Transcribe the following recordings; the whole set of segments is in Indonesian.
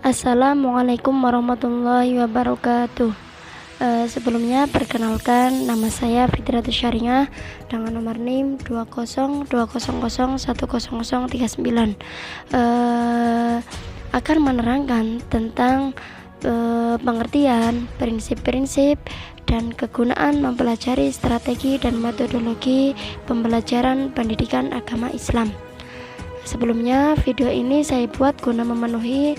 Assalamualaikum warahmatullahi wabarakatuh. Sebelumnya perkenalkan, nama saya Fitratus Syariah dengan nomor NIM 20200100039. Akan menerangkan tentang pengertian, prinsip-prinsip, dan kegunaan mempelajari strategi dan metodologi pembelajaran pendidikan agama Islam. Sebelumnya, video ini saya buat guna memenuhi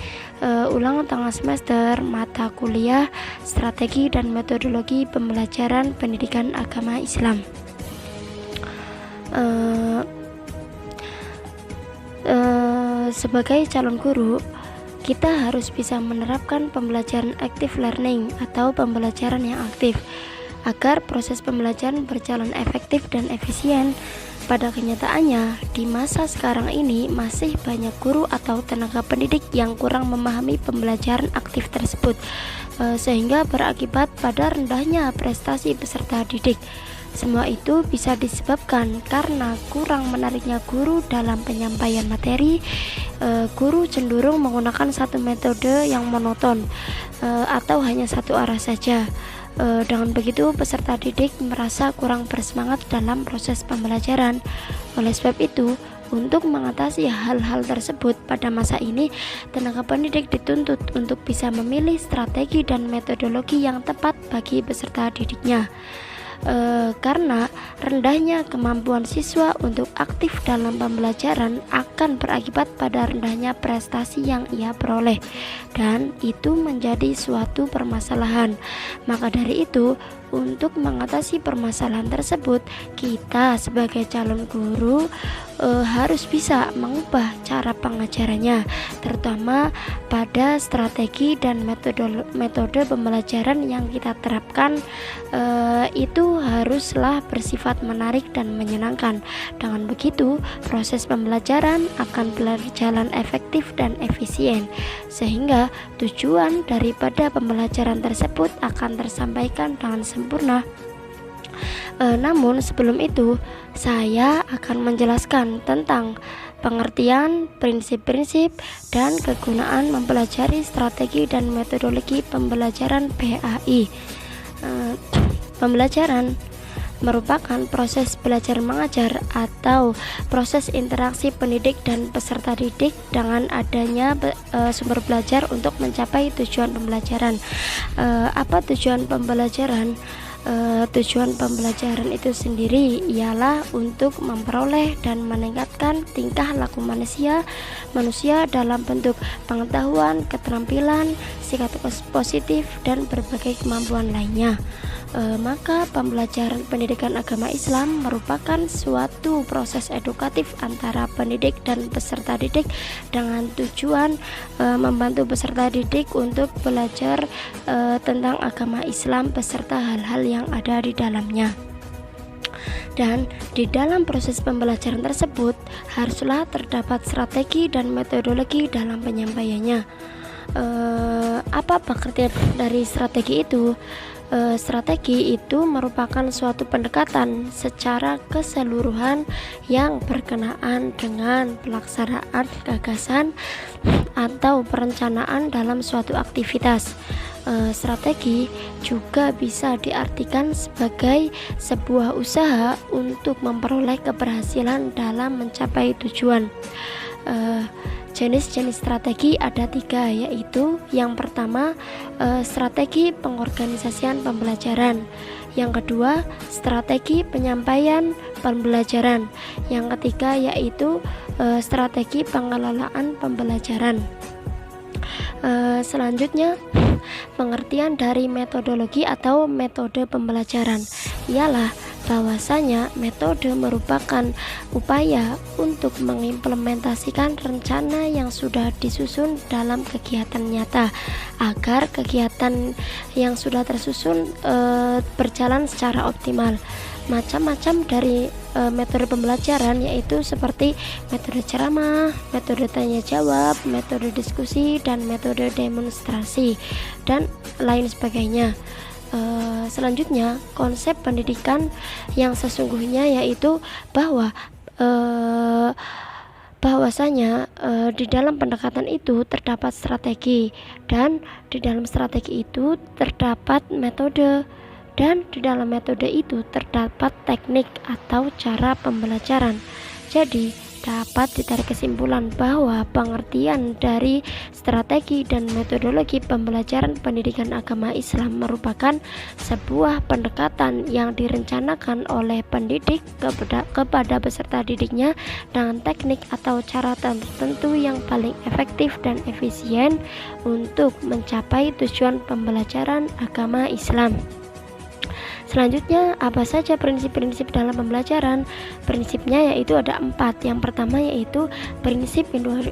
ulangan tengah semester mata kuliah strategi dan metodologi pembelajaran pendidikan agama Islam. Sebagai calon guru, kita harus bisa menerapkan pembelajaran active learning atau pembelajaran yang aktif agar proses pembelajaran berjalan efektif dan efisien. Pada kenyataannya, di masa sekarang ini masih banyak guru atau tenaga pendidik yang kurang memahami pembelajaran aktif tersebut, sehingga berakibat pada rendahnya prestasi peserta didik. Semua itu bisa disebabkan karena kurang menariknya guru dalam penyampaian materi. Guru cenderung menggunakan satu metode yang monoton atau hanya satu arah saja. Dengan begitu, peserta didik merasa kurang bersemangat dalam proses pembelajaran. Oleh sebab itu, untuk mengatasi hal-hal tersebut pada masa ini, tenaga pendidik dituntut untuk bisa memilih strategi dan metodologi yang tepat bagi peserta didiknya. Karena rendahnya kemampuan siswa untuk aktif dalam pembelajaran akan berakibat pada rendahnya prestasi yang ia peroleh, dan itu menjadi suatu permasalahan. Maka dari itu, untuk mengatasi permasalahan tersebut, kita sebagai calon guru harus bisa mengubah cara pengajarannya, terutama pada strategi dan metode pembelajaran yang kita terapkan. Itu haruslah bersifat menarik dan menyenangkan. Dengan begitu, proses pembelajaran akan berjalan efektif dan efisien, sehingga tujuan daripada pembelajaran tersebut akan tersampaikan dengan sempurna. Namun sebelum itu, saya akan menjelaskan tentang pengertian, prinsip-prinsip, dan kegunaan mempelajari strategi dan metodologi pembelajaran PAI. Pembelajaran merupakan proses belajar mengajar atau proses interaksi pendidik dan peserta didik dengan adanya sumber belajar untuk mencapai tujuan pembelajaran. Apa tujuan pembelajaran? Tujuan pembelajaran itu sendiri ialah untuk memperoleh dan meningkatkan tingkah laku manusia dalam bentuk pengetahuan, keterampilan, sikap positif, dan berbagai kemampuan lainnya. Maka pembelajaran pendidikan agama Islam merupakan suatu proses edukatif antara pendidik dan peserta didik dengan tujuan membantu peserta didik untuk belajar tentang agama Islam beserta hal-hal yang ada di dalamnya. Dan di dalam proses pembelajaran tersebut haruslah terdapat strategi dan metodologi dalam penyampaiannya. Apa pengertian dari strategi itu? Strategi itu merupakan suatu pendekatan secara keseluruhan yang berkenaan dengan pelaksanaan gagasan atau perencanaan dalam suatu aktivitas. Strategi juga bisa diartikan sebagai sebuah usaha untuk memperoleh keberhasilan dalam mencapai tujuan. Jenis-jenis strategi ada 3, yaitu yang pertama, strategi pengorganisasian pembelajaran. Yang kedua, strategi penyampaian pembelajaran. Yang ketiga, yaitu strategi pengelolaan pembelajaran. Selanjutnya, pengertian dari metodologi atau metode pembelajaran ialah bahwasanya metode merupakan upaya untuk mengimplementasikan rencana yang sudah disusun dalam kegiatan nyata agar kegiatan yang sudah tersusun berjalan secara optimal. Macam-macam dari metode pembelajaran yaitu seperti metode ceramah, metode tanya jawab, metode diskusi, dan metode demonstrasi, dan lain sebagainya. Selanjutnya, konsep pendidikan yang sesungguhnya yaitu bahwa bahwasanya di dalam pendekatan itu terdapat strategi, dan di dalam strategi itu terdapat metode, dan di dalam metode itu terdapat teknik atau cara pembelajaran. Jadi dapat ditarik kesimpulan bahwa pengertian dari strategi dan metodologi pembelajaran pendidikan agama Islam merupakan sebuah pendekatan yang direncanakan oleh pendidik kepada peserta didiknya dengan teknik atau cara tertentu yang paling efektif dan efisien untuk mencapai tujuan pembelajaran agama Islam. Selanjutnya, apa saja prinsip-prinsip dalam pembelajaran? Prinsipnya yaitu ada 4. Yang pertama yaitu prinsip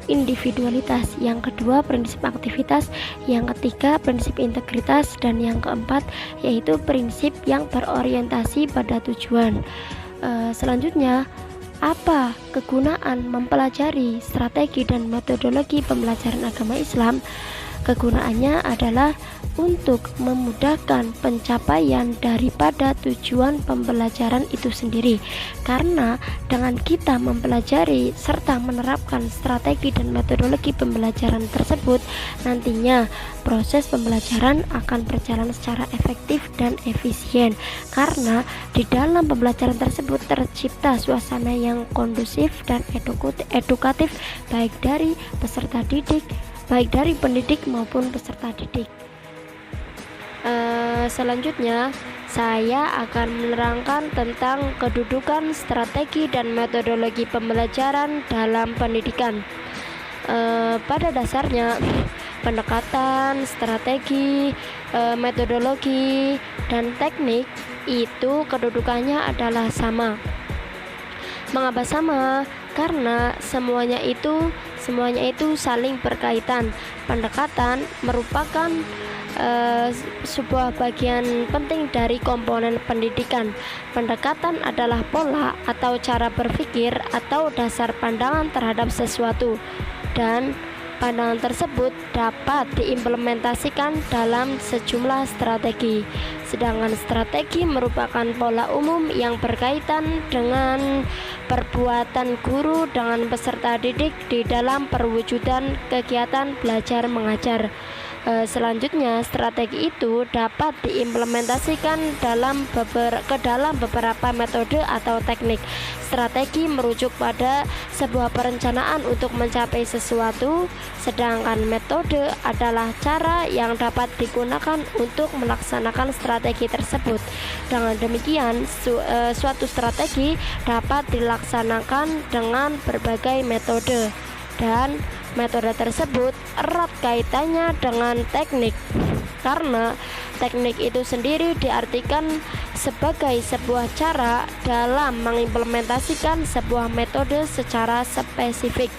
individualitas, yang kedua prinsip aktivitas, yang ketiga prinsip integritas, dan yang keempat yaitu prinsip yang berorientasi pada tujuan. Selanjutnya, apa kegunaan mempelajari strategi dan metodologi pembelajaran agama Islam? Kegunaannya adalah untuk memudahkan pencapaian daripada tujuan pembelajaran itu sendiri. Karena dengan kita mempelajari serta menerapkan strategi dan metodologi pembelajaran tersebut, nantinya proses pembelajaran akan berjalan secara efektif dan efisien. Karena di dalam pembelajaran tersebut tercipta suasana yang kondusif dan edukatif baik dari peserta didik, baik dari pendidik maupun peserta didik. Selanjutnya, saya akan menerangkan tentang kedudukan strategi dan metodologi pembelajaran dalam pendidikan. Pada dasarnya, pendekatan, strategi, metodologi, dan teknik itu kedudukannya adalah sama. Mengapa sama? Karena semuanya itu saling berkaitan. Pendekatan merupakan sebuah bagian penting dari komponen pendidikan. Pendekatan adalah pola atau cara berpikir atau dasar pandangan terhadap sesuatu, dan pandangan tersebut dapat diimplementasikan dalam sejumlah strategi. Sedangkan strategi merupakan pola umum yang berkaitan dengan perbuatan guru dengan peserta didik di dalam perwujudan kegiatan belajar mengajar. Selanjutnya, strategi itu dapat diimplementasikan ke dalam beberapa metode atau teknik. Strategi merujuk pada sebuah perencanaan untuk mencapai sesuatu, sedangkan metode adalah cara yang dapat digunakan untuk melaksanakan strategi tersebut. Dengan demikian, suatu strategi dapat dilaksanakan dengan berbagai metode, dan metode tersebut erat kaitannya dengan teknik, karena teknik itu sendiri diartikan sebagai sebuah cara dalam mengimplementasikan sebuah metode secara spesifik.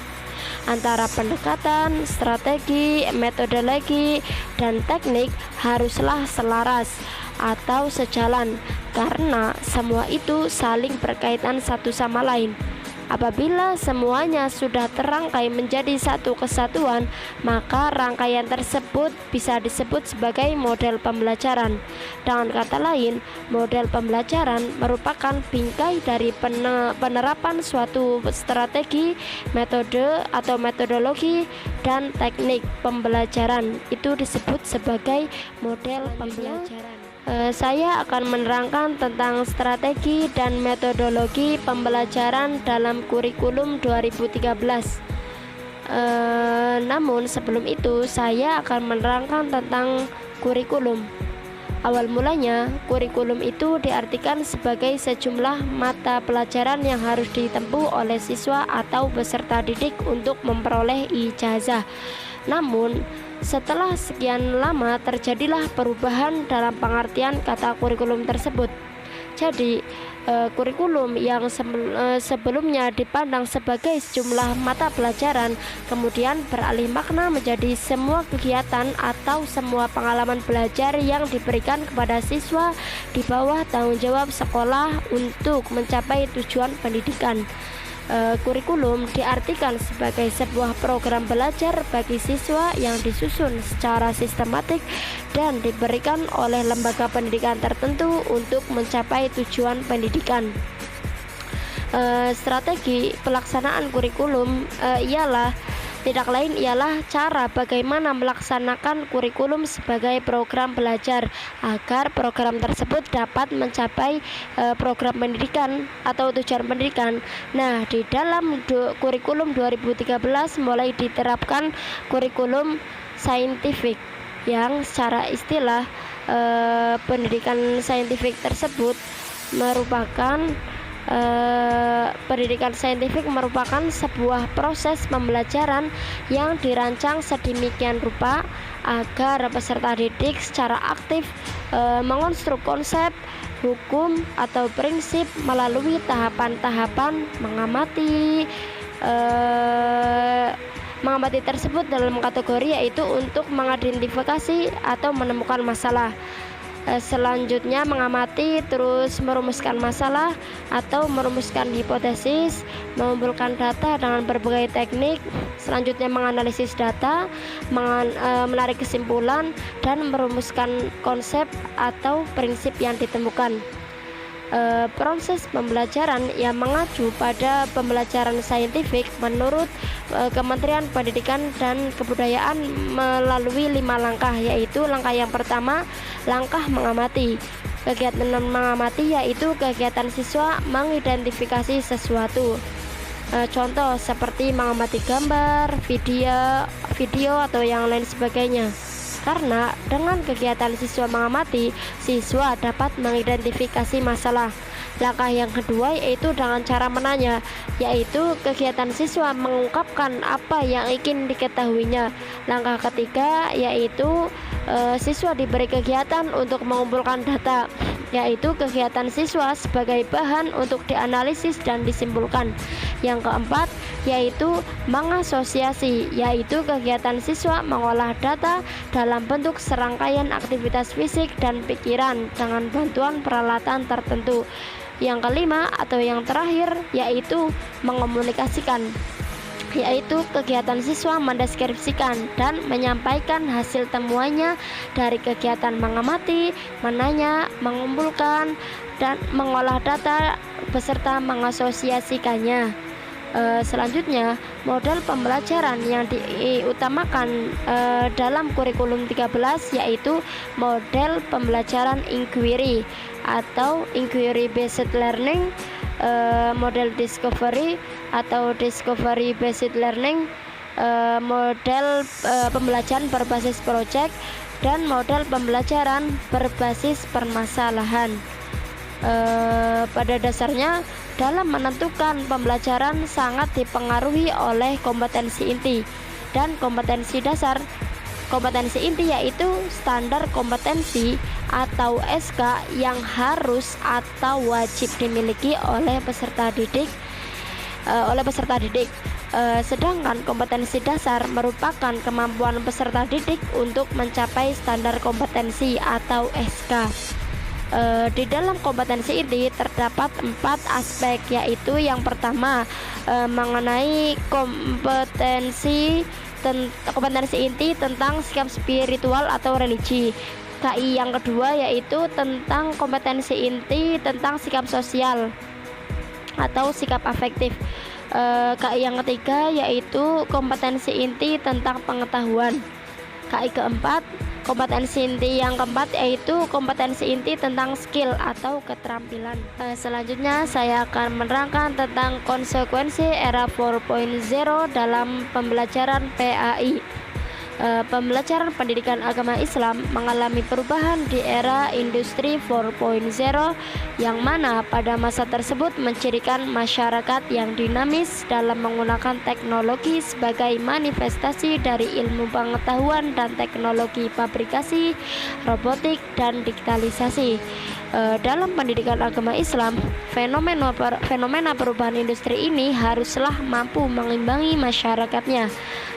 Antara pendekatan, strategi, metodologi, dan teknik haruslah selaras atau sejalan, karena semua itu saling berkaitan satu sama lain. Apabila semuanya sudah terangkai menjadi satu kesatuan, maka rangkaian tersebut bisa disebut sebagai model pembelajaran. Dengan kata lain, model pembelajaran merupakan bingkai dari penerapan suatu strategi, metode atau metodologi, dan teknik pembelajaran. Itu disebut sebagai model pembelajaran. Saya akan menerangkan tentang strategi dan metodologi pembelajaran dalam kurikulum 2013. Namun sebelum itu, saya akan menerangkan tentang kurikulum. Awal mulanya, kurikulum itu diartikan sebagai sejumlah mata pelajaran yang harus ditempuh oleh siswa atau peserta didik untuk memperoleh ijazah. Namun, setelah sekian lama terjadilah perubahan dalam pengertian kata kurikulum tersebut. Jadi, kurikulum yang sebelumnya dipandang sebagai sejumlah mata pelajaran kemudian beralih makna menjadi semua kegiatan atau semua pengalaman belajar yang diberikan kepada siswa di bawah tanggung jawab sekolah untuk mencapai tujuan pendidikan. Kurikulum diartikan sebagai sebuah program belajar bagi siswa yang disusun secara sistematik dan diberikan oleh lembaga pendidikan tertentu untuk mencapai tujuan pendidikan. Strategi pelaksanaan kurikulum tidak lain ialah cara bagaimana melaksanakan kurikulum sebagai program belajar agar program tersebut dapat mencapai program pendidikan atau tujuan pendidikan. Nah, di dalam kurikulum 2013 mulai diterapkan kurikulum saintifik yang secara istilah pendidikan saintifik tersebut merupakan pendidikan saintifik merupakan sebuah proses pembelajaran yang dirancang sedemikian rupa agar peserta didik secara aktif mengonstruk konsep, hukum, atau prinsip melalui tahapan-tahapan mengamati tersebut dalam kategori yaitu untuk mengidentifikasi atau menemukan masalah. Selanjutnya mengamati, terus merumuskan masalah atau merumuskan hipotesis, mengumpulkan data dengan berbagai teknik, selanjutnya menganalisis data, menarik kesimpulan, dan merumuskan konsep atau prinsip yang ditemukan. Proses pembelajaran yang mengacu pada pembelajaran saintifik menurut Kementerian Pendidikan dan Kebudayaan melalui 5 langkah, yaitu langkah yang pertama, langkah mengamati. Kegiatan mengamati yaitu kegiatan siswa mengidentifikasi sesuatu. Contoh seperti mengamati gambar, video atau yang lain sebagainya. Karena dengan kegiatan siswa mengamati, siswa dapat mengidentifikasi masalah. Langkah yang kedua yaitu dengan cara menanya, yaitu kegiatan siswa mengungkapkan apa yang ingin diketahuinya. Langkah ketiga yaitu siswa diberi kegiatan untuk mengumpulkan data, yaitu kegiatan siswa sebagai bahan untuk dianalisis dan disimpulkan. Yang keempat yaitu mengasosiasi, yaitu kegiatan siswa mengolah data dalam bentuk serangkaian aktivitas fisik dan pikiran dengan bantuan peralatan tertentu. Yang kelima atau yang terakhir yaitu mengomunikasikan, yaitu kegiatan siswa mendeskripsikan dan menyampaikan hasil temuannya dari kegiatan mengamati, menanya, mengumpulkan, dan mengolah data beserta mengasosiasikannya. Selanjutnya, model pembelajaran yang diutamakan dalam kurikulum 13 yaitu model pembelajaran inquiry atau inquiry based learning, model discovery atau discovery based learning, model pembelajaran berbasis project, dan model pembelajaran berbasis permasalahan. Pada dasarnya, dalam menentukan pembelajaran sangat dipengaruhi oleh kompetensi inti dan kompetensi dasar. Kompetensi inti yaitu standar kompetensi atau SK yang harus atau wajib dimiliki oleh peserta didik. Sedangkan kompetensi dasar merupakan kemampuan peserta didik untuk mencapai standar kompetensi atau SK. Di dalam kompetensi ini terdapat 4 aspek, yaitu yang pertama mengenai kompetensi inti tentang sikap spiritual atau religi. KI yang kedua yaitu tentang kompetensi inti tentang sikap sosial atau sikap afektif. KI yang ketiga yaitu kompetensi inti tentang pengetahuan. KI keempat, kompetensi inti yang keempat yaitu kompetensi inti tentang skill atau keterampilan. Selanjutnya saya akan menerangkan tentang konsekuensi era 4.0 dalam pembelajaran PAI. Pembelajaran pendidikan agama Islam mengalami perubahan di era industri 4.0 yang mana pada masa tersebut mencirikan masyarakat yang dinamis dalam menggunakan teknologi sebagai manifestasi dari ilmu pengetahuan dan teknologi fabrikasi, robotik, dan digitalisasi. Dalam pendidikan agama Islam, fenomena perubahan industri ini haruslah mampu mengimbangi masyarakatnya.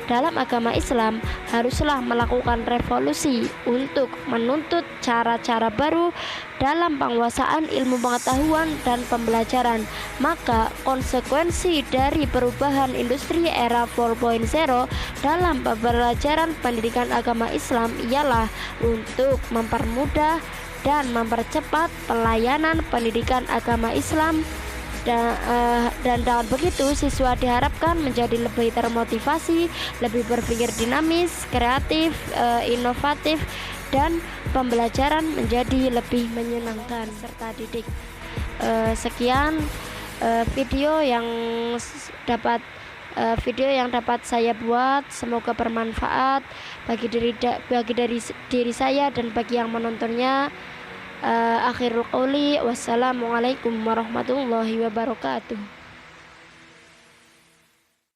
Dalam agama Islam haruslah melakukan revolusi untuk menuntut cara-cara baru dalam penguasaan ilmu pengetahuan dan pembelajaran. Maka konsekuensi dari perubahan industri era 4.0 dalam pembelajaran pendidikan agama Islam ialah untuk mempermudah dan mempercepat pelayanan pendidikan agama Islam Dan dengan begitu siswa diharapkan menjadi lebih termotivasi, lebih berpikir dinamis, kreatif, inovatif, dan pembelajaran menjadi lebih menyenangkan serta didik. Sekian video yang dapat saya buat, semoga bermanfaat bagi diri saya dan bagi yang menontonnya. Akhirul qouli, wassalamualaikum warahmatullahi wabarakatuh.